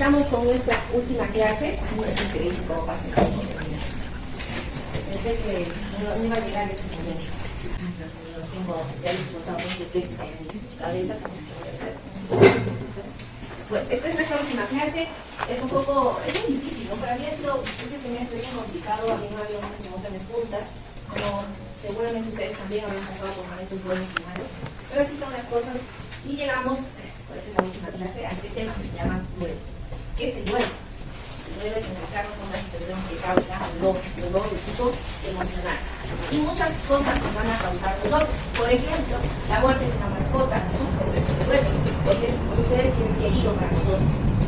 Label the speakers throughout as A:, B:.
A: Estamos con nuestra última clase. Es increíble cómo pasa el tiempo. Pensé que no iba a llegar a este momento. Ay, Dios mío, ya les he contado 20 veces a mi cabeza cómo se puede hacer. Bueno, esta es nuestra última clase. Es un poco, es muy difícil, ¿no? Para mí ha sido este semestre bien complicado. A mí no había muchas emociones juntas, como seguramente ustedes también habrán pasado por momentos buenos y malos. Pero así son las cosas. Y llegamos, por eso es la última clase, a este tema que se llama duelo. ¿Qué es el duelo? El duelo es enfrentarnos a una situación que causa dolor de tipo emocional. Y muchas cosas nos van a causar dolor. Por ejemplo, la muerte de una mascota es un proceso de duelo, porque es un ser que es querido para nosotros.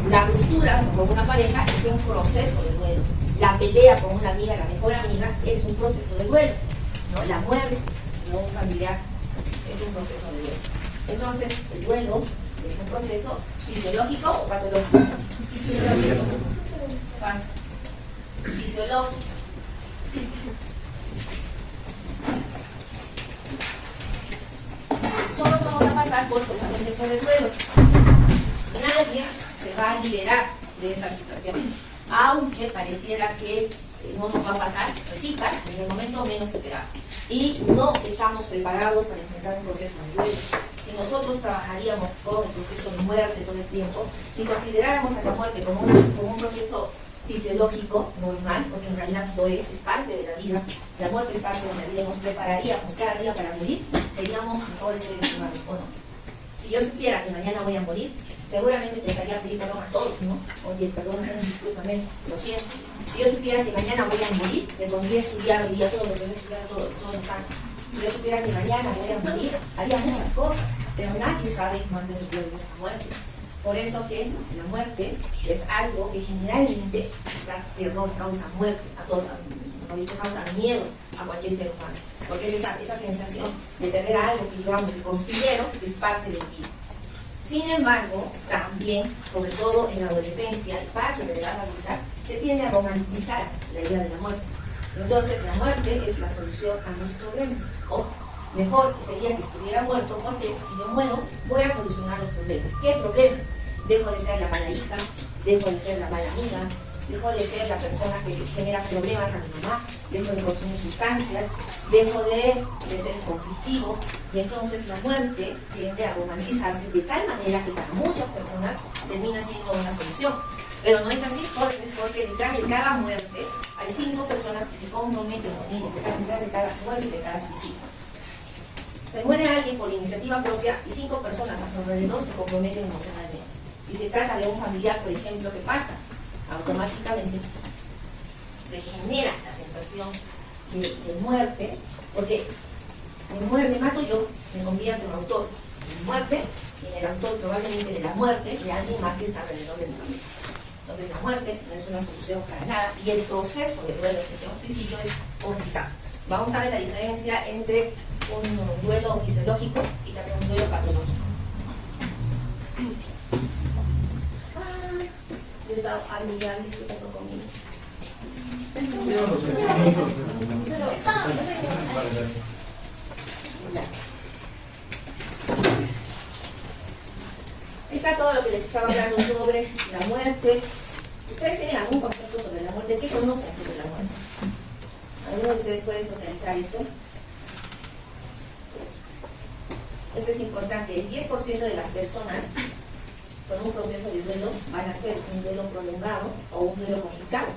A: La ruptura con una pareja es un proceso de duelo. La pelea con una amiga, la mejor amiga, es un proceso de duelo, ¿no? La muerte de un familiar es un proceso de duelo. Entonces, el duelo es un proceso fisiológico o patológico. Fisiológico. Fisiológico. Todos vamos a pasar por un proceso de duelo. Nadie se va a liberar de esa situación, aunque pareciera que no nos va a pasar, reciclas en el momento menos esperado. Y no estamos preparados para enfrentar un proceso de duelo. Si nosotros trabajaríamos con el proceso de muerte todo el tiempo, si consideráramos a la muerte como un proceso fisiológico normal, porque en realidad lo es parte de la vida, la muerte es parte de la vida y nos prepararíamos cada día para morir, seríamos mejores seres humanos, ¿o no? Si yo supiera que mañana voy a morir, seguramente empezaría a pedir perdón a todos, ¿no? Oye, perdón, discúlpame, lo siento. Si yo supiera que mañana voy a morir, me pondría a estudiar hoy día todo lo que voy a estudiar todos los años. Si yo supiera que mañana voy a morir, haría muchas cosas, pero nadie sabe cuándo es el día de esta muerte. Por eso que la muerte es algo que generalmente da terror, causa muerte a todos, causa miedo a cualquier ser humano, porque es esa sensación de perder algo que yo amo, que considero que es parte de mí. Sin embargo, también, sobre todo en la adolescencia y parte de la edad adulta, se tiende a romantizar la idea de la muerte. Entonces, la muerte es la solución a los problemas. Ojo, mejor sería que estuviera muerto, porque si yo muero, voy a solucionar los problemas. ¿Qué problemas? Dejo de ser la mala hija, dejo de ser la mala amiga, dejo de ser la persona que genera problemas a mi mamá, dejo de consumir sustancias, dejo de ser conflictivo, y entonces la muerte tiende a romantizarse de tal manera que para muchas personas termina siendo una solución. Pero no es así, jóvenes, porque detrás de cada muerte hay 5 personas que se comprometen con ella, detrás de cada muerte y de cada suicidio. Se muere alguien por iniciativa propia y 5 personas a su alrededor se comprometen emocionalmente. Si se trata de un familiar, por ejemplo, ¿qué pasa? Automáticamente se genera la sensación de muerte, porque me mato yo, me convierto en autor de mi muerte y en el autor probablemente de la muerte de alguien más que está alrededor de mi familia. Entonces la muerte no es una solución para nada y el proceso de duelo de un suicidio es complicado. Vamos a ver la diferencia entre un duelo fisiológico y también un duelo patológico. Yo he estado amigable, ¿qué pasó conmigo? Está todo lo que les estaba hablando sobre la muerte. ¿Ustedes tienen algún concepto sobre la muerte? ¿Qué conocen sobre la muerte? ¿Alguno de ustedes puede socializar esto? Esto es importante. El 10% de las personas con un proceso de duelo van a ser un duelo prolongado o un duelo complicado.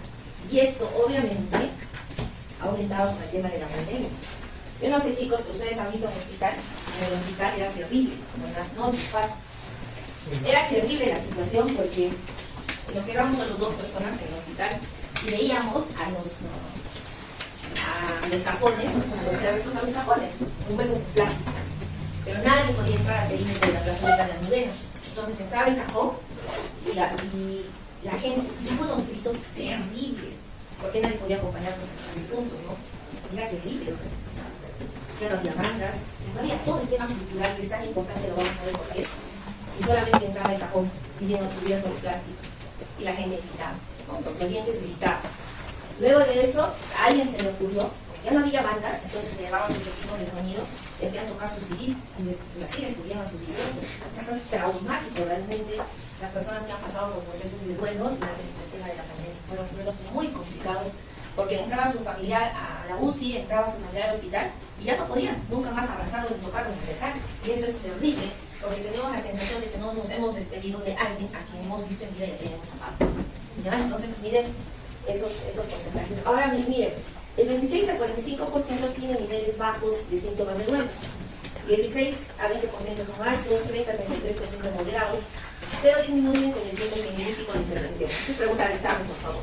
A: Y esto obviamente ha aumentado con el tema de la pandemia. Yo no sé, chicos, que ustedes han visto en el hospital. En el hospital era terrible, con las notas. Era terrible la situación porque nos quedamos solo 2 personas en el hospital y veíamos a los cajones, a los perritos a los cajones, envueltos en plástico. Pero nadie podía entrar al perímetro de la plazoleta de Almudena. Entonces entraba el cajón y la gente se escuchaba unos gritos terribles, porque nadie podía acompañarnos al difunto, ¿no? Era terrible lo que se escuchaba. Ya no había bandas, no había todo el tema cultural que es tan importante, lo vamos a ver por qué. Y solamente entraba el cajón pidiendo cubierto de plástico y la gente gritaba, ¿no? Los dolientes gritaban. Luego de eso, a alguien se le ocurrió, ya no había bandas, entonces se llevaban sus equipos de sonido, decían tocar sus CDs y así descubrían a sus difuntos. fue traumático realmente. Las personas que han pasado por procesos de duelo durante el tema de la pandemia fueron duelos muy complicados, porque entraba su familiar a la UCI, entraba su familiar al hospital y ya no podían nunca más abrazarlo, ni tocarlo, ni acercarse. Y eso es terrible, porque tenemos la sensación de que no nos hemos despedido de alguien a quien hemos visto en vida y a quien hemos amado. ¿Ya? Entonces, miren esos porcentajes. Ahora, miren, el 26 al 45% tiene niveles bajos de síntomas de duelo. 16 a 20% son altos, 30 a 33% moderados, pero disminuyen con el tiempo científico de intervención. Entonces, pregunta al examen, por favor.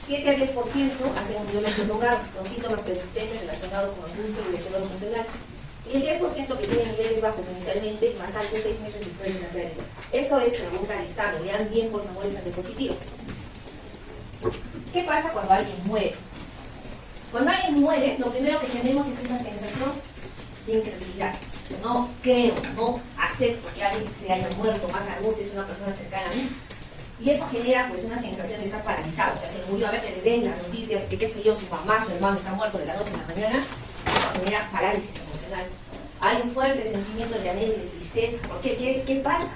A: 7 a 10% hacen un duelo prolongado, con síntomas persistentes relacionados con angustia y deterioro funcional. Y el 10% que tiene niveles bajos inicialmente, más altos 6 meses después de la pérdida. Eso es pregunta al examen. Lean bien, por favor, esa diapositiva. ¿Qué pasa cuando alguien muere? Cuando alguien muere, lo primero que tenemos es esa sensación de incredulidad. No creo, no acepto que alguien se haya muerto, más aún si es una persona cercana a mí. Y eso genera pues una sensación de estar paralizado. O sea, se murió, a ver, le den la noticia de que, qué sé yo, su mamá, su hermano está muerto de la noche a la mañana. Eso genera parálisis emocional. Hay un fuerte sentimiento de anhelo y de tristeza. ¿Por qué? ¿Qué pasa?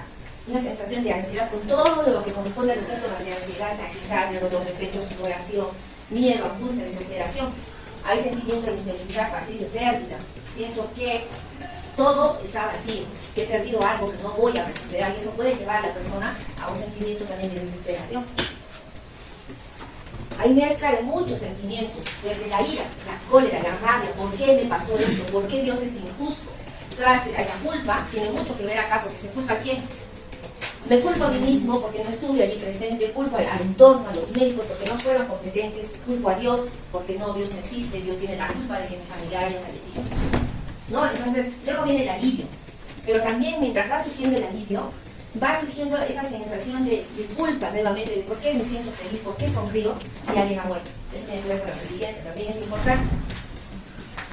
A: Una sensación de ansiedad con todo lo que corresponde a los síntomas de ansiedad, taquicardia, dolor de pecho, sudoración, miedo, angustia, desesperación. Hay sentimiento de inseguridad, vacío, de pérdida. Siento que todo está vacío, que he perdido algo que no voy a recuperar, y eso puede llevar a la persona a un sentimiento también de desesperación. Hay mezcla de muchos sentimientos, desde la ira, la cólera, la rabia. ¿Por qué me pasó esto? ¿Por qué Dios es injusto? La culpa tiene mucho que ver acá, porque se culpa a quién. Me culpo a mí mismo porque no estuve allí presente, culpo al entorno, a los médicos porque no fueron competentes, culpo a Dios porque no, Dios no existe, Dios tiene la culpa de que mi familiar haya fallecido. ¿No? Entonces, luego viene el alivio. Pero también mientras va surgiendo el alivio, va surgiendo esa sensación de culpa nuevamente, de por qué me siento feliz, por qué sonrío si alguien ha muerto. Eso tiene que ver con la resiliencia, también es importante.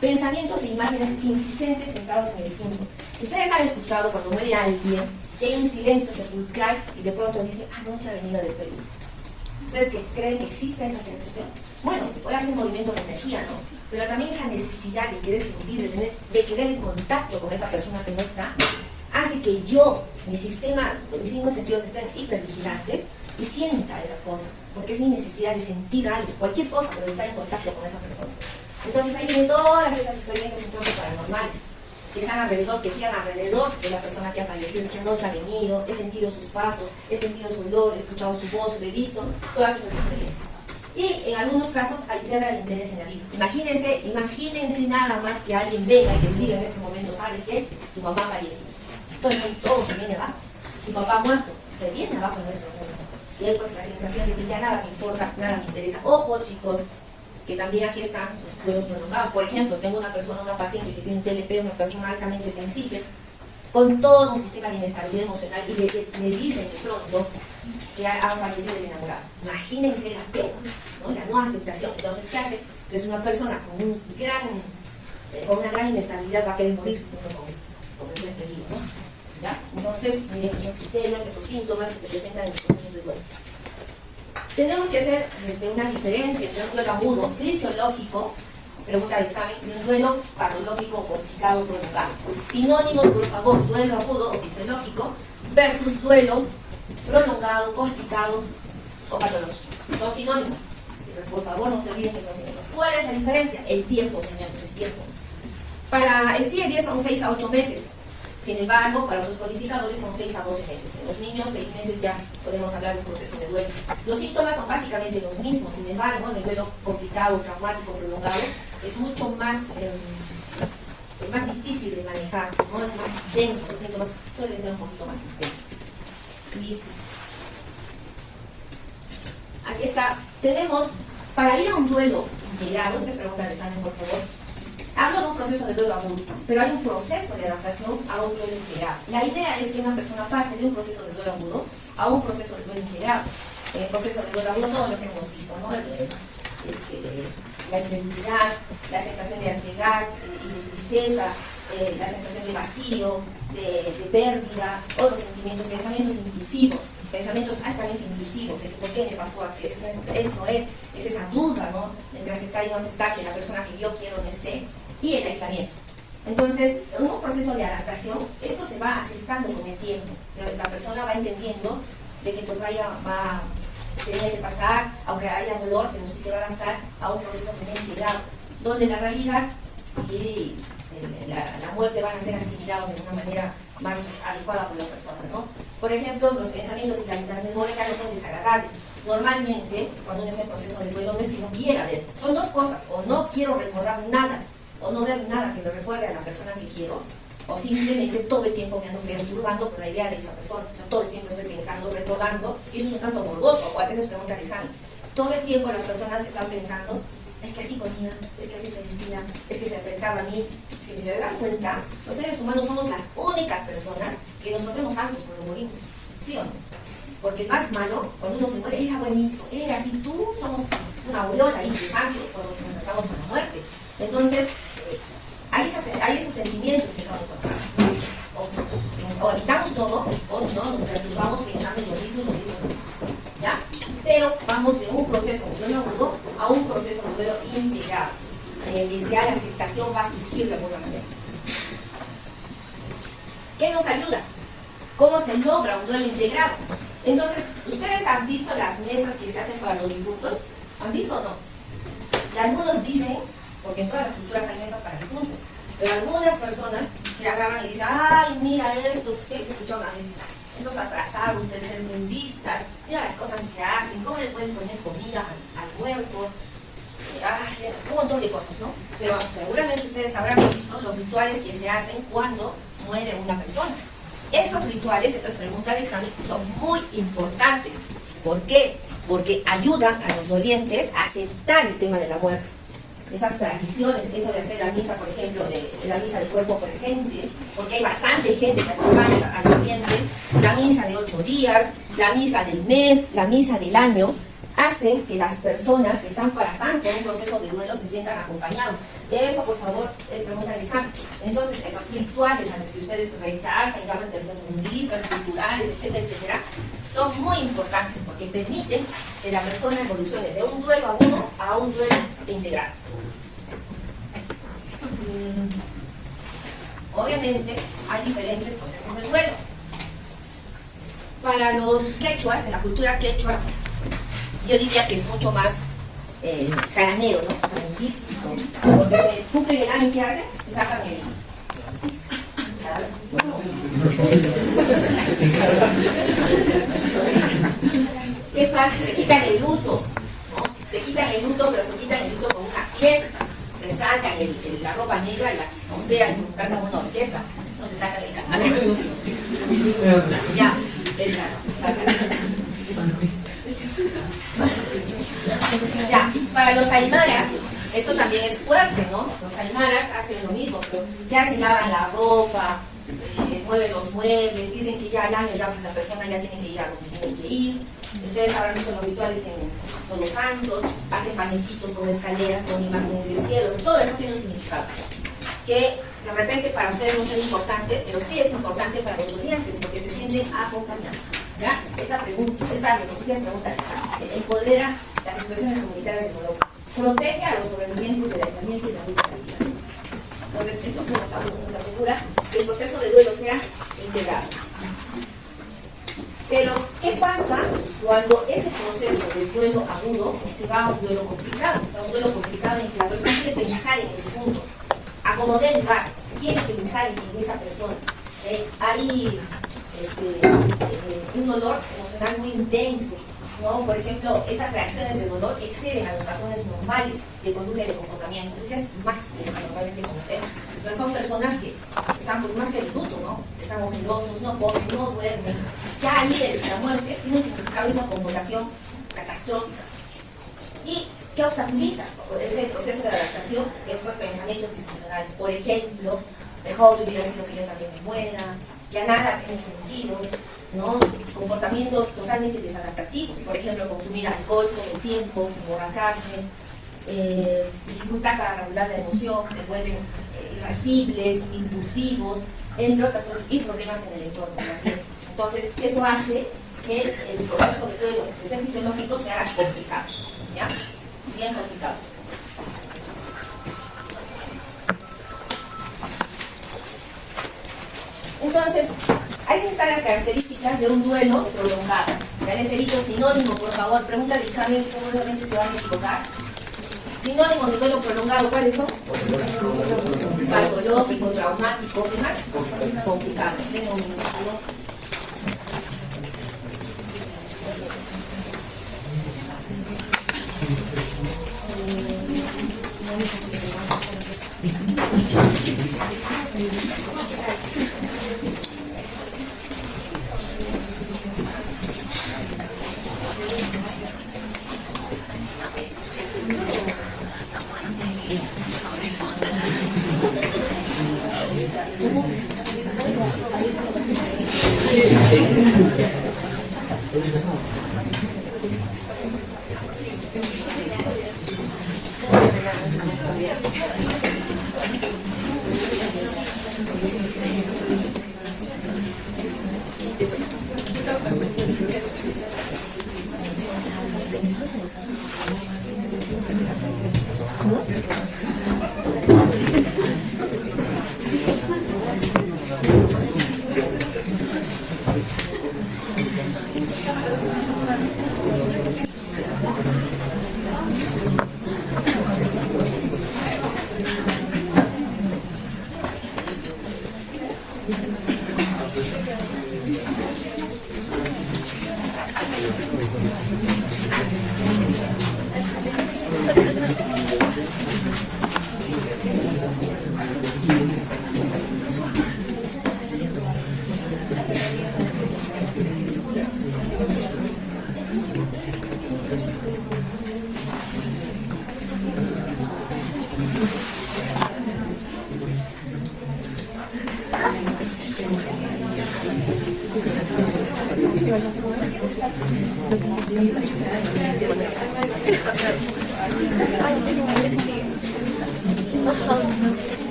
A: Pensamientos e imágenes insistentes centrados en el difunto. Ustedes han escuchado cuando muere alguien que hay un silencio sepulcral y de pronto dice, anoche ha venido a despedirse. ¿Ustedes que creen que existe esa sensación? Bueno, puede hacer un movimiento de energía, ¿no? Pero también esa necesidad de querer sentir, de querer el contacto con esa persona que no está, hace que yo, mi sistema, mis 5 sentidos estén hipervigilantes y sienta esas cosas, porque es mi necesidad de sentir algo, cualquier cosa, pero de estar en contacto con esa persona. Entonces ahí vienen todas esas experiencias entonces paranormales que están alrededor, que giran alrededor de la persona que ha fallecido. Es que anoche ha venido, he sentido sus pasos, he sentido su olor, he escuchado su voz, lo he visto, todas esas experiencias. Y en algunos casos hay pérdida de interés en la vida. Imagínense nada más que alguien venga y les diga en este momento, ¿sabes qué? Tu mamá falleció. Entonces todo se viene abajo. Tu papá muerto, se viene abajo en nuestro mundo. Y hay pues la sensación de que ya nada me importa, nada me interesa. Ojo, chicos, que también aquí están los duelos prolongados. Por ejemplo, tengo una paciente que tiene un TLP, una persona altamente sensible, con todo un sistema de inestabilidad emocional, y le dicen de pronto que ha fallecido el enamorado. Imagínense la pena, ¿no? La no aceptación. Entonces, ¿qué hace? Es una persona con una gran inestabilidad, va a querer morirse junto con el ser querido, ¿no? ¿Ya? Entonces, miren esos criterios, esos síntomas que se presentan en el proceso de duelo. Tenemos que hacer una diferencia entre un duelo agudo, fisiológico, pregunta de examen, y un duelo patológico, complicado, prolongado. Sinónimos, por favor: duelo agudo o fisiológico versus duelo prolongado, complicado o patológico. Son sinónimos. Por favor, no se olviden que son sinónimos. ¿Cuál es la diferencia? El tiempo, señores, el tiempo. Para el CIE-10 son 6 a 8 meses. Sin embargo, para los codificadores son 6 a 12 meses. En los niños, 6 meses ya podemos hablar de un proceso de duelo. Los síntomas son básicamente los mismos. Sin embargo, en el duelo complicado, traumático, prolongado, es mucho más difícil de manejar, ¿no? Es más intenso. Los síntomas suelen ser un poquito más intensos. Listo. Aquí está. Tenemos, para ir a un duelo integrado, ustedes preguntan el examen, por favor. Hablo de un proceso de duelo agudo, pero hay un proceso de adaptación a un duelo integrado. La idea es que una persona pase de un proceso de duelo agudo a un proceso de duelo integrado. En el proceso de duelo agudo todos lo que hemos visto, ¿no? La incredulidad, la sensación de ansiedad y de tristeza, la sensación de vacío, de pérdida, otros sentimientos, pensamientos intrusivos, pensamientos altamente intrusivos, de que ¿por qué me pasó aquí? Es esa duda, ¿no? Entre aceptar y no aceptar que la persona que yo quiero no esté, y el aislamiento. Entonces, en un proceso de adaptación, estos se va acercando con el tiempo. La persona va entendiendo de que pues va a tener que pasar, aunque haya dolor, pero sí se va a adaptar a un proceso que sea integrado, donde la realidad y la muerte van a ser asimilados de una manera más adecuada por la persona, ¿no? Por ejemplo, los pensamientos y las memorias no son desagradables. Normalmente, cuando uno está en proceso de duelo, no es que no quiera ver. Son dos cosas: o no quiero recordar nada, o no ver nada que me recuerde a la persona que quiero, o simplemente todo el tiempo me ando perturbando por la idea de esa persona. O sea, todo el tiempo estoy pensando, recordando, y eso es un tanto morboso. O a veces pregunta el examen. Todo el tiempo las personas están pensando: es que así comía, es que así se vestía, es que se acercaba a mí. Si se dan cuenta, los seres humanos somos las únicas personas que nos volvemos altos cuando morimos. ¿Sí o no? Porque el más malo, cuando uno se muere, era bonito, era así, tú somos una aureola ahí de santos cuando nos pasamos con la muerte. Entonces, hay esos sentimientos que son encontrados. O evitamos todo, o si no, nos perturbamos pensando en lo mismo. ¿Ya? Pero vamos de un proceso de duelo agudo a un proceso de duelo integrado. Desde ya la aceptación va a surgir de alguna manera. ¿Qué nos ayuda? ¿Cómo se logra un duelo integrado? Entonces, ¿ustedes han visto las mesas que se hacen para los difuntos? ¿Han visto o no? Y algunos dicen, porque en todas las culturas hay mesas para difuntos, pero algunas personas que agarran y dicen: ay, mira estos, ¿qué escuchó una vez? Estos atrasados, tercermundistas, mira las cosas que hacen, cómo le pueden poner comida al muerto, un montón de cosas, ¿no? Pero seguramente ustedes habrán visto los rituales que se hacen cuando muere una persona. Esos rituales, eso es pregunta de examen, son muy importantes. ¿Por qué? Porque ayudan a los dolientes a aceptar el tema de la muerte. Esas tradiciones, eso de hacer la misa, por ejemplo, de la misa del cuerpo presente, porque hay bastante gente que acompaña al doliente, la misa de 8 días, la misa del mes, la misa del año, hacen que las personas que están pasando por un proceso de duelo se sientan acompañados. Eso, por favor, es pregunta de examen. Entonces, esos rituales a los que ustedes rechazan, llaman tercermundistas, culturales, etcétera, etcétera, son muy importantes porque permiten que la persona evolucione de un duelo agudo a un duelo integral. Obviamente, hay diferentes procesos de duelo. Para los quechuas, en la cultura quechua, yo diría que es mucho más jaranero, ¿no? Jarandístico. Porque se cumple el año, ¿qué hacen? Se sacan el... ¿Qué pasa? Se quitan el luto, ¿no? Se quitan el luto, pero se quitan el luto con una fiesta. Se sacan la ropa negra y la pisoncean y cantan una orquesta. No se sacan el cabello. Ya, ya, para los aymaras, esto también es fuerte, ¿no? Los aymaras hacen lo mismo, pero ya se lavan la ropa, mueven los muebles, dicen que ya al año ya pues, la persona ya tiene que ir a donde tiene que ir. Ustedes habrán visto los rituales en Todos Santos, hacen panecitos con escaleras, con imágenes del cielo, todo eso tiene un significado. Que de repente para ustedes no es importante, pero sí es importante para los dolientes, porque se sienten acompañados. ¿Ya? Esta reconocida pregunta se empodera las expresiones comunitarias del dolor, protege a los sobrevivientes del aislamiento y la lucha de vida. Entonces, esto nos asegura que el proceso de duelo sea integrado. Pero, ¿qué pasa cuando ese proceso de duelo agudo se va a un duelo complicado? O sea, un duelo complicado en que la persona quiere pensar en el difunto, acomodar el lugar, quiere pensar en esa persona. Hay un dolor emocional muy intenso, ¿no? Por ejemplo, esas reacciones de dolor exceden a los patrones normales de conducta y de comportamiento. Entonces es más de lo que normalmente conocemos. Entonces son personas que están pues más que de luto, ¿no? Están ojerosos, no comen, no duermen. Ya ahí la muerte tiene un significado y una connotación catastrófica. ¿Y qué obstaculiza? Ese proceso de adaptación, estos pensamientos disfuncionales. Por ejemplo, mejor hubiera sido que yo también me muera, ya nada tiene sentido, ¿no? Comportamientos totalmente desadaptativos, por ejemplo, consumir alcohol todo el tiempo, emborracharse, dificultad para regular la emoción, se vuelven irascibles, impulsivos, entre otras cosas, y problemas en el entorno también. Entonces, eso hace que el proceso, sobre todo de ser fisiológico, sea complicado, ¿ya? Bien complicado. Entonces, ahí están las características de un duelo prolongado. Ya les he dicho sinónimo, por favor, pregunta de examen, seguramente se van a equivocar. Sinónimos de duelo prolongado, ¿cuáles son? Patológico, traumático, ¿qué más? Complicado. Denme un minuto.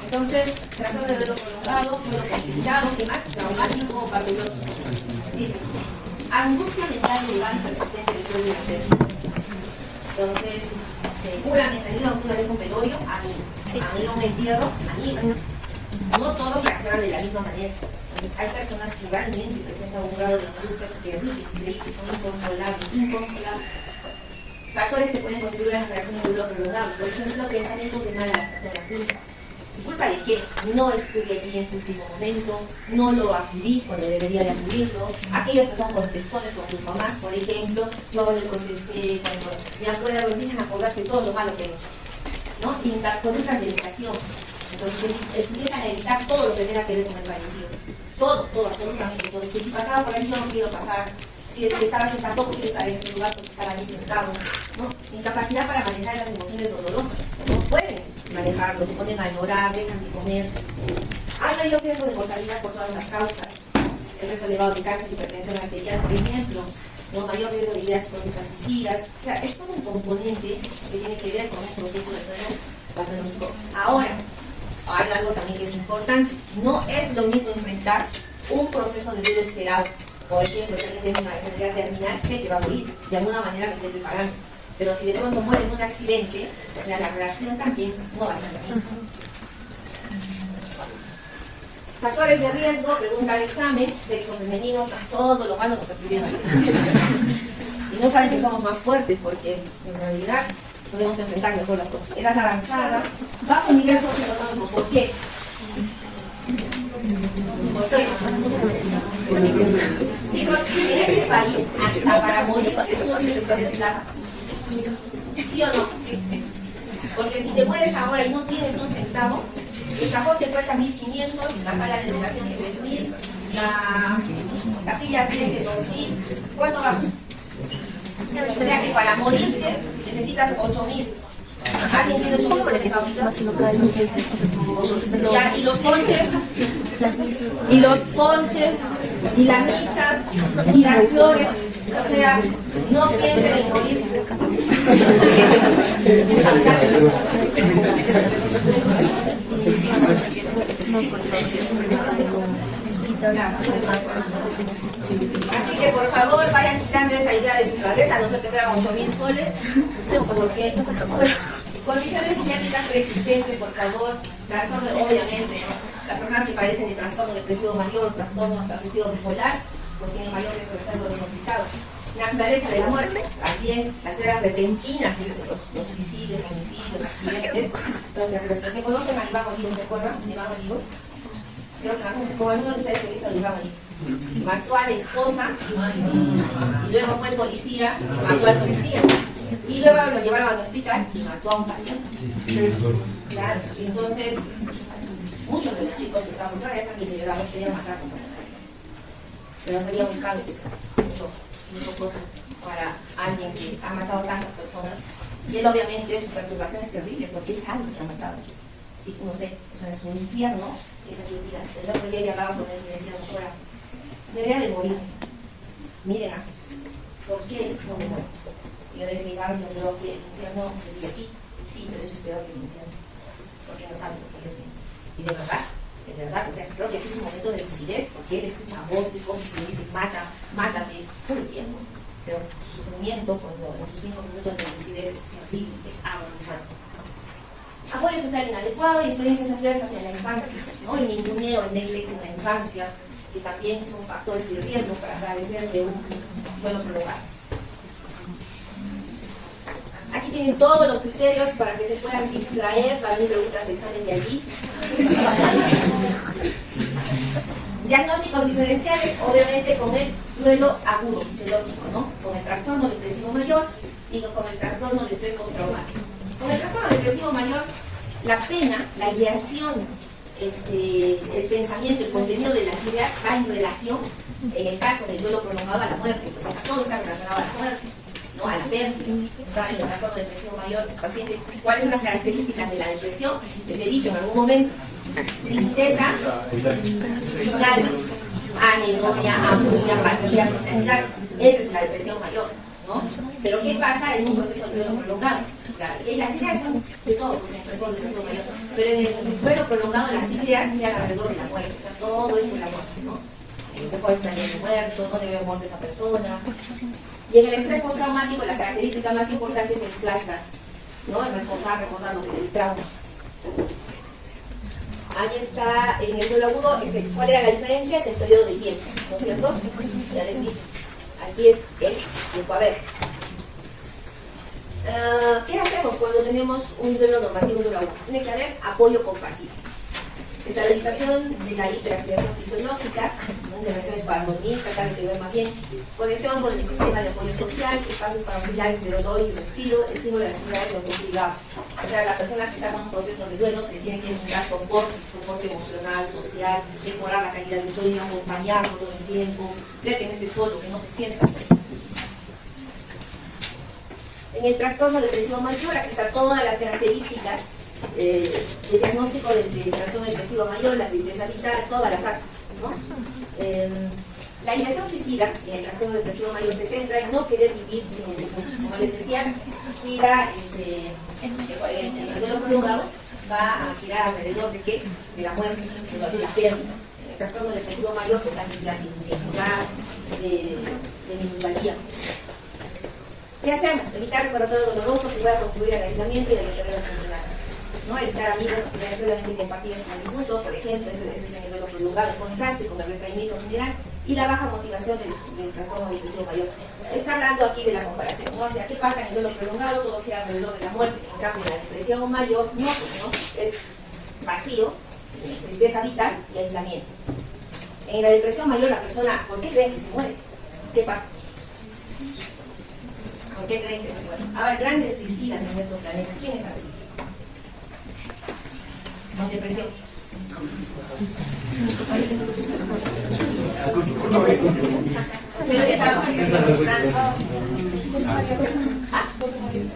A: Entonces, trastorno de duelo prolongado, duelo complicado, ¿qué más? Traumático o patológico. Dice, angustia mental derivada y persistente del sueño interno. Entonces, seguramente han ido alguna vez a un velorio, han ido a un entierro, han ido. No todos reaccionan de la misma manera. Entonces, hay personas que realmente presentan un grado de angustia terrible, que son inconsolables. factores que pueden contribuir a las reacciones de duelo prolongado. Por ejemplo, pensamientos de mala adaptación a la culpa. ¿Culpa de qué? No estuve allí en su último momento, no lo acudí cuando debería de acudirlo. Aquellos que son contestones con sus mamás, por ejemplo, yo le contesté cuando me acuerdo, empiezan a acordarse de todo lo malo que he hecho, ¿no? Y conductas de evitación. Entonces empiezan a evitar todo lo que tenga que ver con el fallecido. Todo, absolutamente todo. Si pasaba por ahí, yo no quiero pasar. Si estaba sentado, tampoco quiero estar en ese lugar porque estaba ahí sentado, ¿no? Incapacidad para manejar las emociones dolorosas. No pueden manejarlo, se ponen a llorar, dejan de comer. Hay mayor riesgo de mortalidad por todas las causas. El riesgo elevado de cáncer y hipertensión arterial, por ejemplo. No, mayor riesgo de ideas crónicas suicidas. O sea, es todo un componente que tiene que ver con un proceso de duelo patológico. Ahora, hay algo también que es importante. No es lo mismo enfrentar un proceso de duelo esperado. Por ejemplo, si alguien tiene una enfermedad terminal, sé que va a morir. De alguna manera me estoy preparando. Pero si de pronto muere en un accidente, o sea, la reacción también no va a ser la misma. Factores de riesgo, pregunta al examen, sexo femenino, todo lo malo nos atribuyen al examen. Y no saben que somos más fuertes porque en realidad podemos enfrentar mejor las cosas. Edad avanzada, bajo nivel socioeconómico, ¿por qué? Chicos, en este país, hasta para morir, no se puede plata. ¿Sí o no? Porque si te mueres ahora y no tienes un centavo, el cajón te cuesta 1.500, la sala de elevación de 3.000, la capilla de 2.000. ¿Cuánto vamos? O sea que para morirte necesitas 8.000. ¿Alguien tiene 8.000 soles ahorita? Ya, y los ponches, y las misas, y las flores. O sea, no piensen en morirse. Así que por favor vayan quitando esa idea de su cabeza, no se que tengan 8.000 soles, porque pues, condiciones psiquiátricas preexistentes, por favor, trastorno, obviamente, ¿no? Las personas que padecen de trastorno depresivo mayor, trastorno afectivo bipolar, pues tienen mayor riesgo de ser diagnosticados. La naturaleza de la muerte, también las pérdidas repentinas, los suicidios, homicidios, accidentes, son de riesgo. ¿Me conocen a Iván Olivo? ¿Se acuerdan? Iván Olivo. Creo que como alguno de ustedes se hizo a Iván Olivo. Mató a la esposa y luego fue policía y mató al policía. Y luego lo llevaron al hospital y mató a un paciente. Claro, entonces muchos de los chicos que estaban fuera están deteriorados, querían matar a un pero sería un cambio mucho cosa para alguien que ha matado a tantas personas. Y él obviamente su perturbación es terrible porque él sabe que ha matado. Y no sé, o sea, es un infierno esa actividad. El otro día yo hablaba con él y me decía, doctora, debería de morir. Miren, ¿por qué no me muero? Y yo le decía, yo creo que el infierno sería aquí. Sí, pero esto es peor que el infierno. Porque no saben lo que yo siento. Y de verdad, o sea, creo que es un momento de lucidez, porque él escucha voces, cosas que le dicen, mátate, todo el tiempo. Pero su sufrimiento, cuando en sus 5 minutos de lucidez es terrible, es agonizante. Apoyo social inadecuado y experiencias adversas en la infancia, ¿no? El ninguneo, el neglect en la infancia, que también son factores de riesgo para padecer de un duelo prolongado. Aquí tienen todos los criterios para que se puedan distraer, también preguntas de examen de allí. Diagnósticos diferenciales, obviamente con el duelo agudo, fisiológico, ¿no? Con el trastorno depresivo mayor y con el trastorno de estrés postraumático. Con el trastorno depresivo mayor, la pena, la ideación, el pensamiento, el contenido de las ideas va en relación, en el caso del duelo prolongado, a la muerte. Entonces, todo está relacionado a la muerte, ¿no? A la pérdida. En el trastorno depresivo mayor, el paciente, ¿cuáles son las características de la depresión? Les he dicho en algún momento: tristeza, vital, anedonia, amusia, apatía, socialidad. Esa es la depresión mayor, ¿no? Pero ¿qué pasa en un proceso de duelo prolongado? Las ideas son de todo, pues, en el proceso de depresión mayor. Pero en el duelo prolongado las ideas giran alrededor de la muerte. O sea, todo es por la muerte, ¿no? Mejor estaría muerto, no debe haber muerto esa persona. Y en el estrés postraumático la característica más importante es el flashback, ¿no? El recordar lo que el trauma. Ahí está, en el duelo agudo, ¿cuál era la diferencia? Es el periodo de tiempo, ¿no es cierto? Ya les dije, aquí es el tiempo. A ver, ¿Qué hacemos cuando tenemos un duelo normativo número 1? Tiene que haber apoyo compasivo. Estabilización de la hiperactivación fisiológica, intervenciones para dormir, tratar de que duerma bien, conexión con el sistema de apoyo social, espacios para auxiliar entre dolor y respiro, estímulo de actividades de autocuidado. O sea, la persona que está en un proceso de duelo se le tiene que brindar soporte emocional, social, mejorar la calidad del sueño, acompañarlo todo el tiempo, ver que no esté solo, que no se sienta solo. En el trastorno depresivo mayor, aquí están todas las características el diagnóstico del trastorno depresivo mayor, la tristeza vital, todas las fases, ¿no? La ideación suicida en el trastorno depresivo mayor se centra en no querer vivir sin el deseo. Como les decía, gira el duelo prolongado va a girar alrededor de qué? De la muerte, de la pérdida. En el trastorno depresivo mayor pues hay la significación de minusvalía. ¿Qué hacemos? Evitar recordatorio doloroso que pueda contribuir al aislamiento y al deterioro funcional. ¿No? Evitar amigos, actividades previamente compartidas con el difunto, por ejemplo, ese es el duelo prolongado, en contraste con el retraimiento general y la baja motivación del trastorno depresivo mayor. Está hablando aquí de la comparación, ¿no? O sea, ¿qué pasa en el duelo prolongado? Todo gira alrededor de la muerte. En cambio, en la depresión mayor, no, es vacío, tristeza vital y aislamiento. En la depresión mayor, la persona, ¿por qué creen que se muere? ¿Qué pasa? ¿Por qué creen que se muere? Ahora, grandes suicidas en nuestro planeta, ¿quiénes han sido? Con depresión.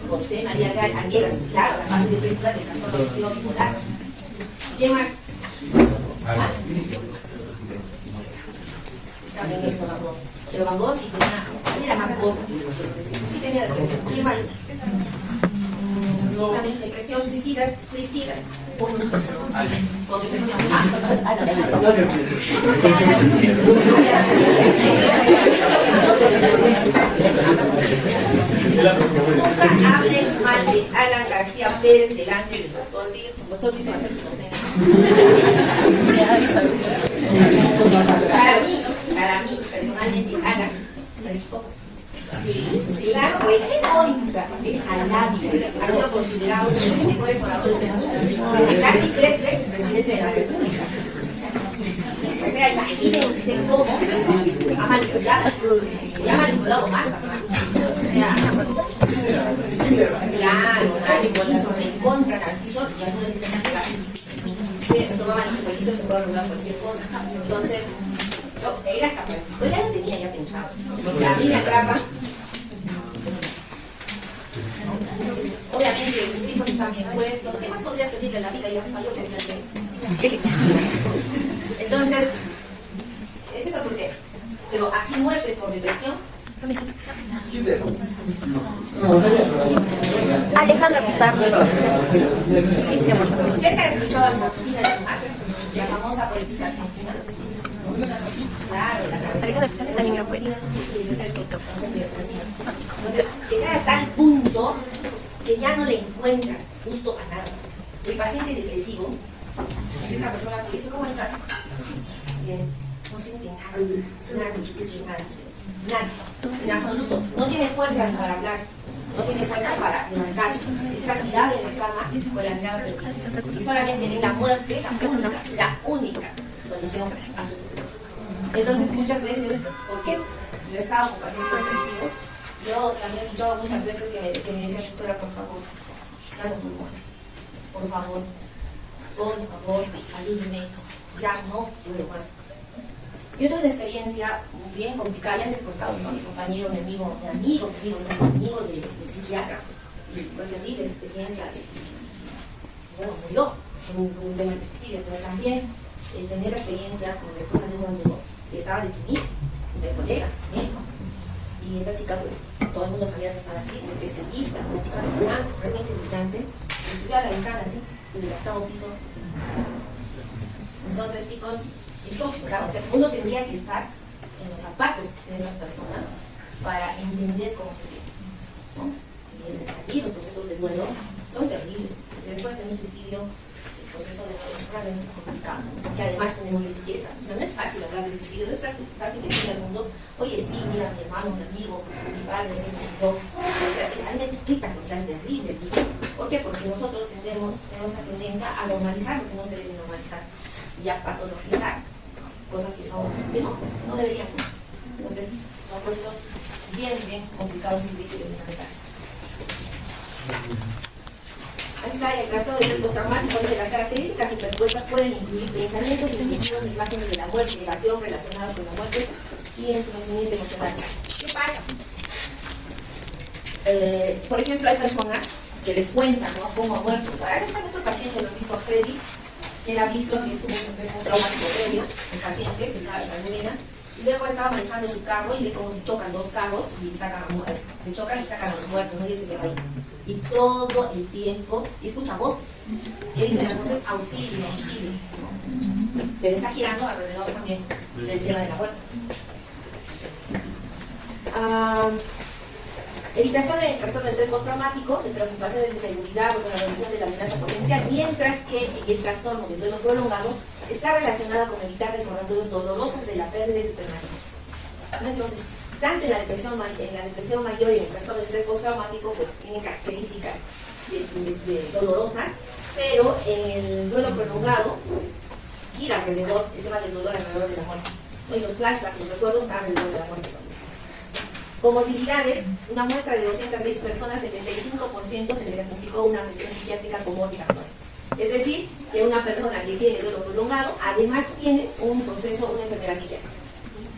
A: José María Arguedas, claro, la fase depresiva del trastorno afectivo bipolar. ¿Quién más? Estaba en eso, Van Gogh. Pero Van Gogh sí tenía, era más gordo. Sí tenía depresión. ¿Quién más? Sí, también depresión, suicidas. Con depresión. Nunca hablen mal de Alan García Pérez delante del doctor Vir. El doctor Vir va a ser su docente. Para mí, personalmente, Alan fresco. Sí, claro, es salable. Ha sido considerado uno de los mejores oradores del mundo. Casi 3 veces presidente de la República. O sea, imagínense cómo ha manipulado. Y ha manipulado más. O sea, claro, Narciso, en contra Narciso, y algunos dicen que tomaba Narciso y se puede lograr cualquier cosa. Entonces, era hasta yo ya lo tenía ya pensado. Porque a mí me atrapa. Obviamente, sus hijos están bien puestos. ¿Qué más podrías pedirle a la vida? Ya hasta yo podría hacer eso. Entonces, es eso porque. Pero así muertes por depresión.
B: Alejandra Pitardo.
A: ¿Ustedes han escuchado a la cocina de su madre? La famosa política argentina. Claro, la
B: también no puede.
A: Entonces, llegar a tal punto que ya no le encuentras gusto a nada. El paciente depresivo es esa persona que dice, ¿cómo estás? Bien, no siente nada, nada, en absoluto. No tiene fuerza para hablar, no tiene fuerza para levantarse. Está tirado en la cama con la mirada perdida. Y solamente ve la muerte, la única solución a su problema. Entonces, muchas veces, ¿por qué? Yo he estado con pacientes depresivos. Yo también he escuchado muchas veces que me decían, doctora, por favor, ya no puedo más. Por favor, ayúdeme, ya no puedo más. Yo tuve una experiencia bien complicada, ya les he contado, ¿no? Mi compañero, mi amigo de psiquiatra, y fue terrible esa experiencia. Bueno, murió con un tema de suicidio, pero también tenía la experiencia con la esposa de un amigo que estaba deprimido, de colega, médico. Y esta chica, pues, todo el mundo sabía que estaba triste, especialista, una chica brillante, realmente brillante, y subió a la ventana así, en el 8º piso. Entonces, chicos, esto, claro, o sea, uno tendría que estar en los zapatos de esas personas para entender cómo se siente, ¿no? Y los procesos de duelo son terribles. Después de un suicidio, el proceso de duelo es realmente complicado, porque además tenemos etiqueta. O sea, no es fácil hablar de suicidio, no es fácil decirle al mundo, oye, sí, mira, mi hermano, mi amigo, mi padre se suicidó. O sea, es una etiqueta social terrible. ¿Por qué? Porque nosotros tenemos esa tendencia a normalizar lo que no se debe normalizar y a patologizar cosas que no deberían. Entonces, son procesos bien complicados y difíciles de manejar. Ahí está, el trastorno de estrés postraumático dice: las características superpuestas pueden incluir pensamientos intensivos de imágenes de la muerte, negación relacionados con la muerte y entumecimiento emocional. ¿Qué pasa? Por ejemplo, hay personas que les cuentan, ¿no?, cómo ha muerto. Ahí está nuestro paciente, lo ha visto a Freddy, que él ha visto que tuvo un estrés postraumático previo, el paciente que estaba en la Almudena, y luego estaba manejando su carro y ve cómo se chocan dos carros y se chocan y sacan a los muertos, ¿no? Y él se queda ahí. Y todo el tiempo, y escucha voces, que dicen las voces: auxilio, auxilio, ¿no? Pero está girando alrededor también del tema de la muerte. Evitación del trastorno del estrés postraumático, de preocupaciones de seguridad o con la reducción de la amenaza potencial, mientras que el trastorno del duelo prolongado está relacionado con evitar recordatorios dolorosos de la pérdida de su permanencia. Entonces, tanto en la depresión mayor y en el trastorno del estrés postraumático, pues tienen características dolorosas, pero en el duelo prolongado gira alrededor, el tema del dolor alrededor de la muerte. Y los flashbacks, los recuerdos, alrededor de la muerte. Comorbilidades: una muestra de 206 personas, 75% se le diagnosticó una afección psiquiátrica comórbida. Es decir, que una persona que tiene duelo prolongado, además tiene un proceso, una enfermedad psiquiátrica.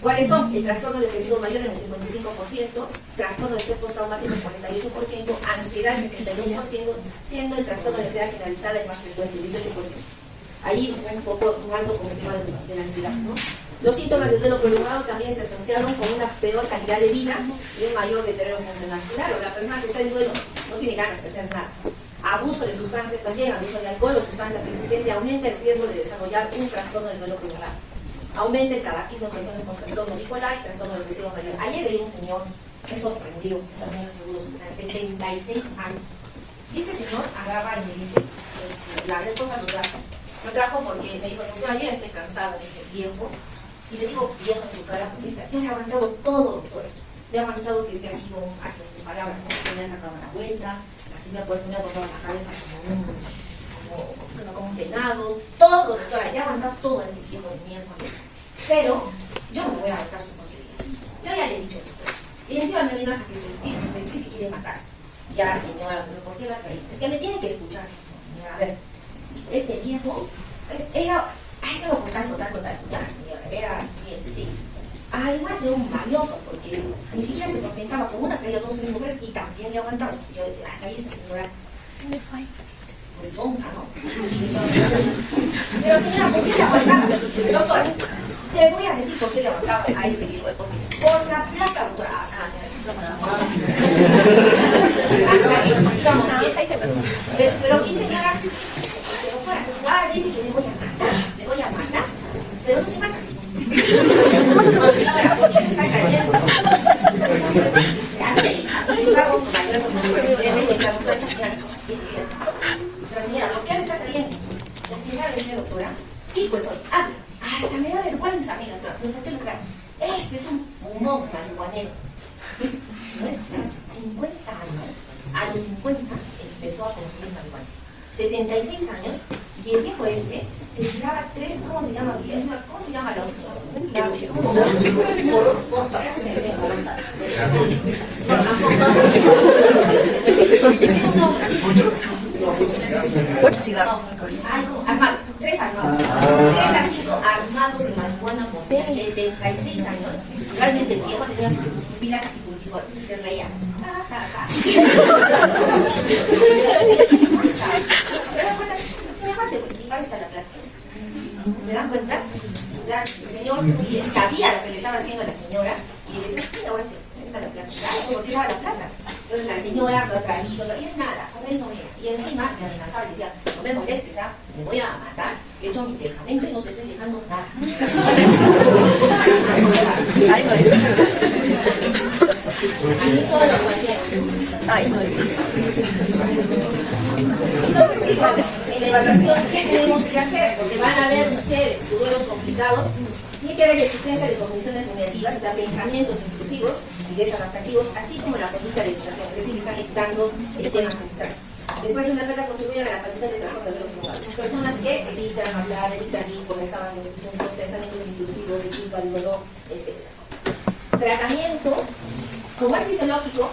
A: ¿Cuáles son? El trastorno depresivo mayor en el 55%, trastorno de estrés postraumático en el 48%, ansiedad el 62%, siendo el trastorno de ansiedad generalizada el más frecuente, el 18%. Ahí un poco un alto con el tema de la ansiedad, ¿no? Los síntomas del duelo prolongado también se asociaron con una peor calidad de vida y un mayor deterioro funcional. Claro, la persona que está en duelo no tiene ganas de hacer nada. Abuso de sustancias también, abuso de alcohol o sustancia persistente aumenta el riesgo de desarrollar un trastorno del duelo prolongado. Aumenta el tabaquismo en personas con trastorno bipolar y trastorno depresivo mayor. Ayer leí un señor, me sorprendió, la señora seguro, 76 años. Y este señor agarra y me dice, la esposa lo trajo porque me dijo: doctora, yo ya estoy cansada de este viejo. Y le digo viejo en su cara porque dice: yo le he aguantado todo, doctor. Le he aguantado que este ha sido, hace sus palabras, ¿no?, que me ha sacado la vuelta, así me ha tocado la cabeza como un venado. Todo, doctora, le he aguantado todo a este viejo de miércoles. Pero yo no me voy a aguantar sus porquerías. Yo ya le he dicho, doctor. Y encima me amenaza que estoy triste y quiere matarse. Ya, señora, ¿pero por qué la traí? Es que me tiene que escuchar. Señora, a ver, este viejo, ella... lo contar, ya, señora, era bien, sí. Además de un valioso, porque ni siquiera se contentaba con una, traía 2 o 3 mujeres y también le aguantaba. Yo, hasta ahí esta señora, pues onza, ¿no? Pero señora, ¿por qué le aguantaba? Doctor, te voy a decir por qué le aguantaba a este viejo. Por la plata, doctora. Pero ¿qué señora? Doctora, dice que me voy a matar, pero no se mata. Señora, ¿por qué me está cayendo? Aquí estamos con la presidente y esa doctora, pero señora, ¿por qué me está trayendo? La señora dice: doctora, sí, pues hoy, habla. Hasta me da vergüenza, mi doctora. ¿Por qué lo trae? Este es un fumón marihuanero. No es 50 años. A los 50 empezó a consumir marihuana. 76 años, y el viejo este se tiraba 3, ¿cómo se llama? ¿Cómo se llama los?
B: Mucho cigarro.
A: Armados, 3 armados. 3 a 5 armados de marihuana por 76 años. Realmente el viejo tenía sus pupilas así cultivó y se reía. ¿Se dan cuenta? Aparte, pues, ahí está la plata. ¿Se dan cuenta? El señor sabía lo que le estaba haciendo a la señora y le decía: mira, aguante, ahí está la plata. ¿Por qué daba la plata? Entonces la señora lo ha traído, y es nada, por él no era. Y encima le amenazaba, le decía: no me molestes, me voy a matar, he hecho mi testamento y no te estoy dejando nada. Así todos los pacientes. Entonces, chicos, en la evaluación, ¿qué tenemos que hacer? Porque van a ver ustedes duelos complicados. Tiene que haber existencia de cogniciones rumiativas, o sea, pensamientos intrusivos, rigidez adaptativos, así como la conducta de educación, es decir, está dictando el tema central. Después de una carga contribuye a la aparición de trastornos de los humanos. Personas que evitan hablar, evitan ir porque estaban en los puntos, pensamientos intrusivos, de culpa, de dolor, etc. Tratamiento, como es fisiológico,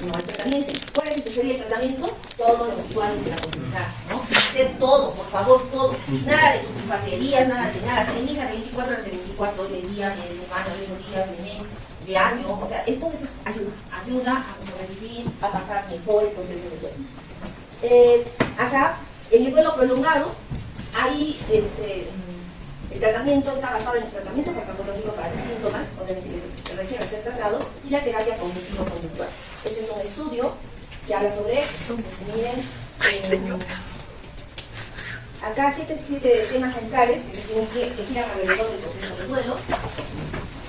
A: no hay tratamiento. ¿Cuál es el que sería el tratamiento? Todo lo habitual de la comunidad, ¿no? Hacer todo, por favor, todo. Nada de baterías, nada de nada. Misa de 24 horas de 24, de día, de semana, de días, de mes, de año. O sea, esto es ayuda a sobrevivir, a pasar mejor el proceso de duelo. Acá, en el duelo prolongado, ahí el tratamiento está basado en el tratamiento farmacológico para los síntomas, obviamente que se requiere ser tratado, y la terapia cognitivo-conductual. Este es un estudio que habla sobre esto. Miren, acá 7 temas centrales que giran alrededor del proceso de duelo.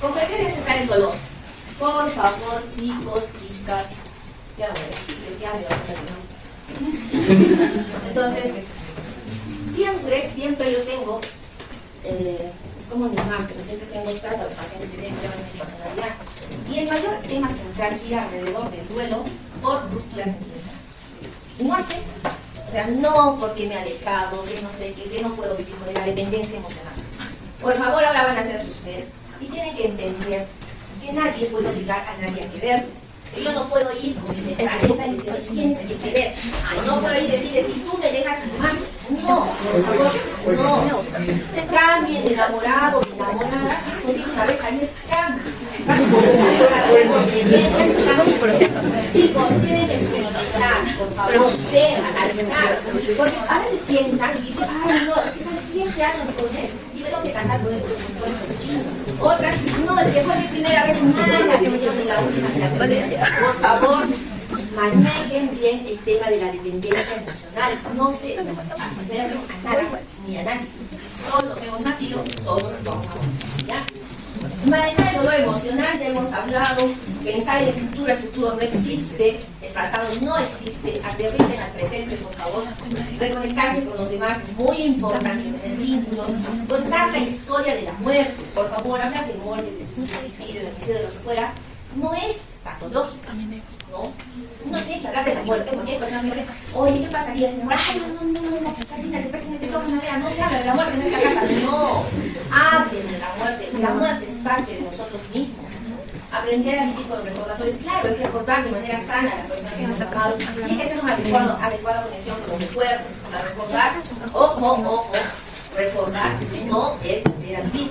A: Comprender y aceptar el dolor. Por favor, chicos, chicas, ya me entonces, siempre yo tengo, es como mi mamá, pero siempre tengo trato a los pacientes que tienen problemas de personalidad. Y el mayor tema central gira alrededor del duelo por ruptura sentimental. Y no acepta. O sea, no porque me he alejado, que no sé, que no puedo vivir con la dependencia emocional. Por favor, ahora van a hacer sus test y tienen que entender que nadie puede obligar a nadie a querer. Yo no puedo ir con mi pareja y decir, tienes que querer. No puedo ir y decirle, si tú me dejas mal. No, por favor, no. Cambien de enamorado, de enamorada, si es posible una vez al mes, cambien. Chicos, tienen que experimentar, por favor, ver, analizar. Porque a veces piensan y dicen, ay, no, es que son 7 años con él y me tengo que casar con él porque me suena cochino. Otras, no, es que fue mi primera vez, nada, que yo ni la última ni la tercera. Por favor, manejen bien el tema de la dependencia emocional. No se hacerlo a nada, ni a nadie. Solo hemos nacido, solo nos vamos a morir, ¿ya? Manejar el dolor emocional, ya hemos hablado. Pensar en el futuro no existe, el pasado no existe. Aterricen al presente, por favor. Reconectarse con los demás es muy importante, tener vínculos. Contar la historia de la muerte, por favor. Hablar de muerte, de suicidio, de homicidio, de lo que fuera, no es patológico, ¿no? Uno tiene que hablar de la muerte, porque hay personas que dicen, oye, ¿qué pasaría si me muero? Ay, no, casi te toca una vez, no se habla de la muerte en esta casa. No, hablen de la muerte. La muerte es parte de nosotros mismos. Aprender a vivir con recordatorios, claro, hay que recordar de manera sana a las personas que hemos amado. Tiene que hacer una adecuada conexión con los recuerdos, para recordar. Ojo, recordar no es volver a vivir.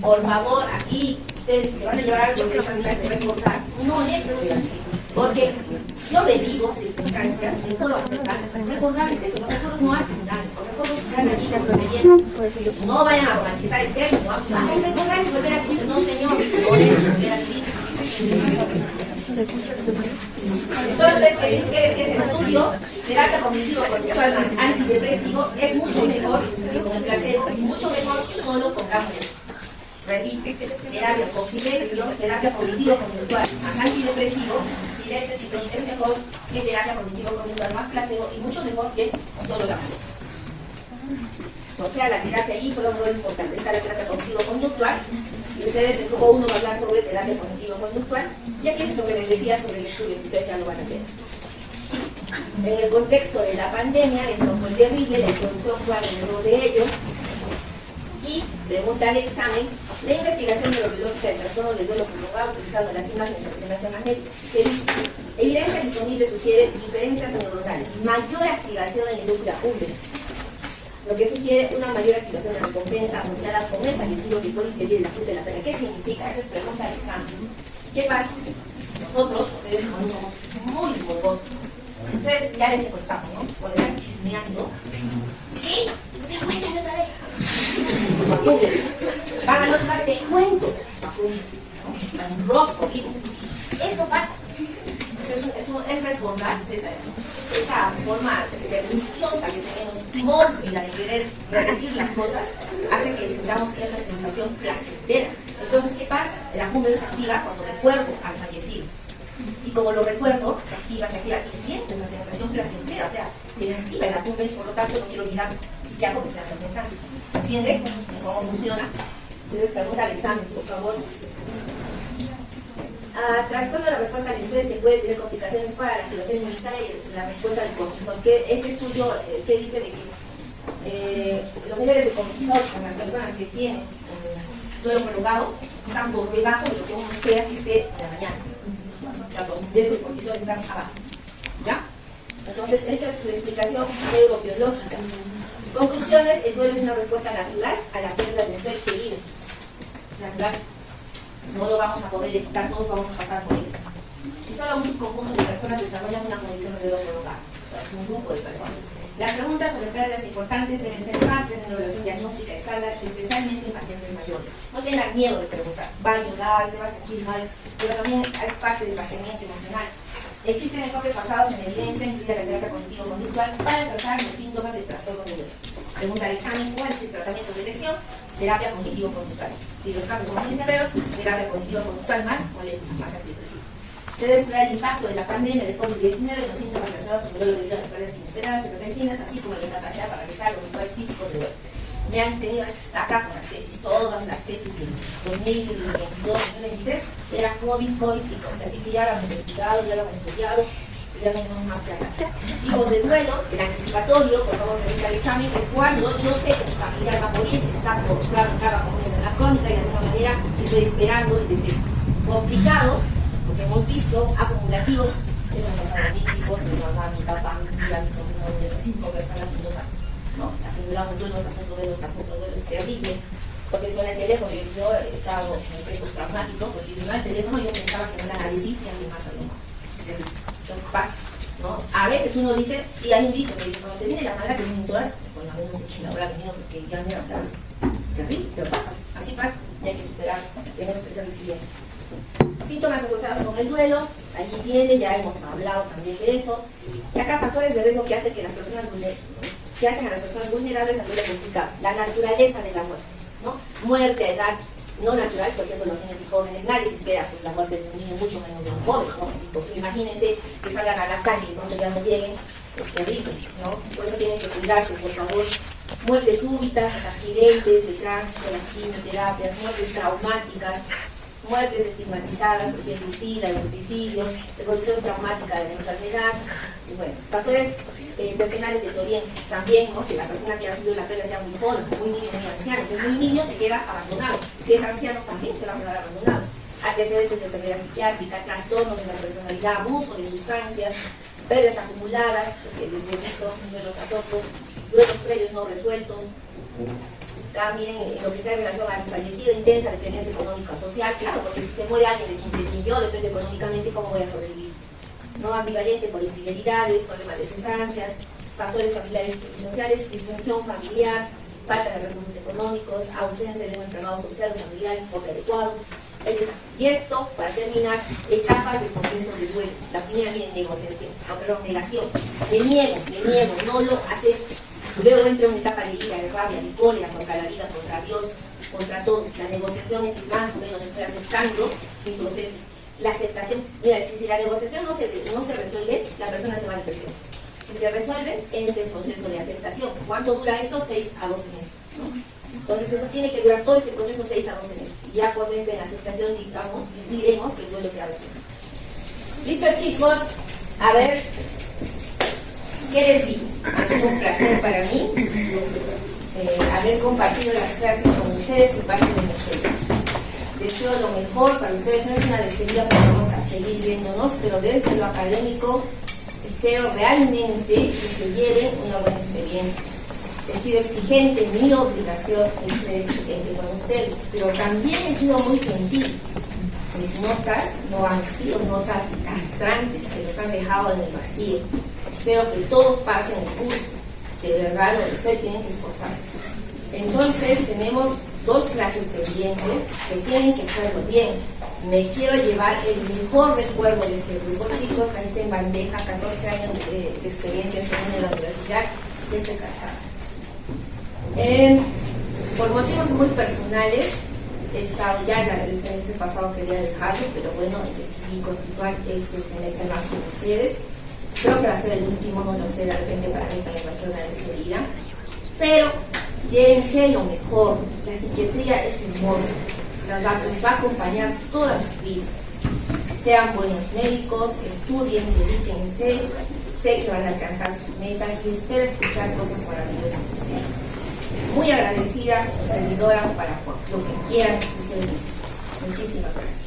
A: Por favor, aquí, ustedes si se van a llevar algo de familia de recordar, no es volver a vivir. Porque si yo revivo circunstancias, me puedo acercar. Recordar es eso, los recuerdos no hacen daño, los recuerdos están allí construyendo. No vayan a romantizar el término. Ay, recordar es volver a vivir. No, señor, no es volver a vivir. Entonces, ese estudio, terapia cognitivo-conductual más antidepresivo, es mucho mejor que con el placebo, mucho mejor que solo con gramolina. Repito, terapia cognitivo-conductual más antidepresivo, silencio, chicos, es mejor que terapia cognitivo-conductual más placebo y mucho mejor que solo gramolina. O sea, la terapia ahí fue un rol importante. Está la terapia cognitivo-conductual y ustedes en grupo 1 van a hablar sobre terapia cognitivo-conductual y aquí es lo que les decía sobre el estudio, que ustedes ya lo van a ver. En el contexto de la pandemia, esto fue terrible, la introducción fue alrededor de ello. Y pregunta al examen, la investigación neurobiológica del trastorno del duelo prolongado utilizando las imágenes de resonancia magnética, que dice, evidencia disponible sugiere diferencias neuronales, mayor activación en el núcleo accumbens, lo que sugiere una mayor activación de recompensa asociada con el fallecido que puede impedir el ajuste de la pena. ¿Qué significa? Esa es pregunta al examen. ¿Qué pasa? Nosotros, ustedes somos muy morbosos. Ustedes ya les he contado, ¿no? Cuando están chismeando, ¿qué? Pero cuéntame otra vez. Van al otro lado, te cuento. En rojo, eso pasa. Es recordar esa forma perniciosa que tenemos, mórbida de querer repetir las cosas, hace que tengamos cierta sensación placentera. Entonces, ¿qué pasa? La accumbens se activa cuando recuerdo al fallecido. Y como lo recuerdo, se activa y siento esa sensación placentera. O sea, se me activa el accumbens, por lo tanto no quiero olvidar qué hago que se atormentan. ¿Entiende cómo funciona? Entonces, pregunta al examen, por favor. Trastorno de la respuesta al estrés que puede tener complicaciones para la activación inmunitaria y la respuesta del cortisol. Que este estudio que dice de que los niveles de cortisol en las personas que tienen duelo prolongado están por debajo de lo que uno espera que esté en la mañana. O sea, los niveles de cortisol están abajo. ¿Ya? Entonces, esa es la explicación neurobiológica. Conclusiones: el duelo es una respuesta natural a la pérdida de un ser querido. Es natural. No lo vamos a poder evitar, todos vamos a pasar por eso. Y solo un conjunto de personas desarrollan una condición de duelo prolongado. Es un grupo de personas. Las preguntas sobre pérdidas importantes deben ser parte de una evaluación diagnóstica estándar, especialmente en pacientes mayores. No tengan miedo de preguntar. Va a ayudar, se va a sentir mal, pero también es parte del vaciamiento emocional. Existen enfoques basados en evidencia, incluida la terapia cognitivo-conductual, para tratar los síntomas del trastorno de duelo. Pregunta al examen: ¿cuál es el tratamiento de elección? Terapia cognitivo-conductual. Si los casos son muy severos, terapia cognitivo-conductual más molécula, más antidepresiva. Se debe estudiar el impacto de la pandemia de COVID-19 en los síntomas relacionados con duelo debido a las pérdidas inesperadas y repentinas, así como la incapacidad para realizar los rituales típicos de duelo. Me han tenido hasta acá con las tesis, todas las tesis de 2022-2023 era COVID y COVID, así que ya lo han investigado, ya lo han estudiado, y ya lo tenemos más claro. Tipos de duelo: el anticipatorio, por favor revisa el examen, es cuando yo sé que mi familiar va a morir, está estaba muriendo en la crónica y de alguna manera estoy esperando el deceso. Complicado, lo que hemos visto, acumulativo, es una cosa de mis hijos, mi mamá, mi papá, mi tía, mi sobrino, de las 5 personas en 2 años. ¿No? Acumulado un duelo tras otro duelo tras otro duelo, es terrible, porque suena el teléfono y yo estaba en estrés postraumático, porque si no el teléfono yo pensaba que no era nadie, y alguien más a lo mejor. Es terrible. Entonces pasa, ¿no? A veces uno dice, y hay un dicho que dice, cuando te viene la mala que vienen todas, pues a menos se habrá venido porque ya no, o sea, terrible, pero pasa, así pasa, y hay que superar, tenemos que ser resilientes. Síntomas asociados con el duelo, allí viene, ya hemos hablado también de eso. Y acá factores de riesgo que hacen que las personas que hacen a las personas vulnerables al duelo complicado. La naturaleza de la muerte, ¿no? Muerte a edad no natural, por ejemplo, los niños y jóvenes, nadie se espera pues, la muerte de un niño, mucho menos de un joven, ¿no? Es imposible. Imagínense que salgan a la calle y cuando ya no lleguen, es terrible, ¿no? Por eso tienen que cuidarse, por favor. Muertes súbitas, accidentes de tránsito, las quimioterapias, muertes traumáticas, muertes estigmatizadas, por ejemplo, el SIDA, los suicidios, evolución traumática de la enfermedad, y bueno, factores personales del oriente también, ¿no? Que la persona que ha sido la pérdida sea muy joven, muy niño, muy anciano. Si es muy niño, se queda abandonado. Si es anciano, también se va a quedar abandonado. Antecedentes de enfermedad psiquiátrica, trastornos de la personalidad, abuso de sustancias, pérdidas acumuladas, porque les he visto un duelo tras otro, duelos previos no resueltos. También lo que está en relación al fallecido, intensa dependencia económica social, claro, porque si se muere alguien de quien yo depende económicamente, ¿cómo voy a sobrevivir? No ambivalente por infidelidades, problemas de sustancias, factores familiares y sociales, disfunción familiar, falta de recursos económicos, ausencia de un entramado social o familiar poco adecuado. Y esto, para terminar, etapas del proceso de duelo. La primera viene negociación, negación. Me niego, no lo acepto. Luego entra una etapa de ira, de rabia, de cólera contra la vida, contra Dios, contra todos. La negociación es que más o menos estoy aceptando mi proceso. La aceptación, mira, si la negociación no se resuelve, la persona se va a depresión. Si se resuelve, entra el proceso de aceptación. ¿Cuánto dura esto? 6 a 12 meses, ¿no? Entonces eso tiene que durar todo este proceso 6 a 12 meses. Y ya cuando entre en la aceptación, diremos que el duelo se ha resuelto. ¿Listo, chicos? A ver, ¿qué les digo? Ha sido un placer para mí haber compartido las clases con ustedes y parte de mis experiencia. Deseo lo mejor para ustedes. No es una despedida porque vamos a seguir viéndonos, pero desde lo académico espero realmente que se lleven una buena experiencia. He sido exigente, mi obligación es ser exigente con ustedes, pero también he sido muy gentil. Mis notas no han sido notas castrantes que los han dejado en el vacío. Espero que todos pasen el curso. De verdad, lo que ustedes tienen que esforzarse. Entonces, tenemos 2 clases pendientes que tienen que hacerlo bien. Me quiero llevar el mejor recuerdo de este grupo. Chicos, ahí está en bandeja, 14 años de experiencia en la universidad, y estoy casada. Por motivos muy personales, he estado ya el semestre pasado, quería dejarlo, pero bueno, decidí continuar este semestre más con ustedes. Creo que va a ser el último, no lo sé, de repente para mí también va a ser una despedida. Pero llévense lo mejor. La psiquiatría es hermosa, nos va a acompañar toda su vida. sean buenos médicos, estudien, dedíquense, sé que van a alcanzar sus metas y espero escuchar cosas maravillosas de ustedes. Muy agradecida, su servidora, para lo que quieran que ustedes necesiten. Muchísimas gracias.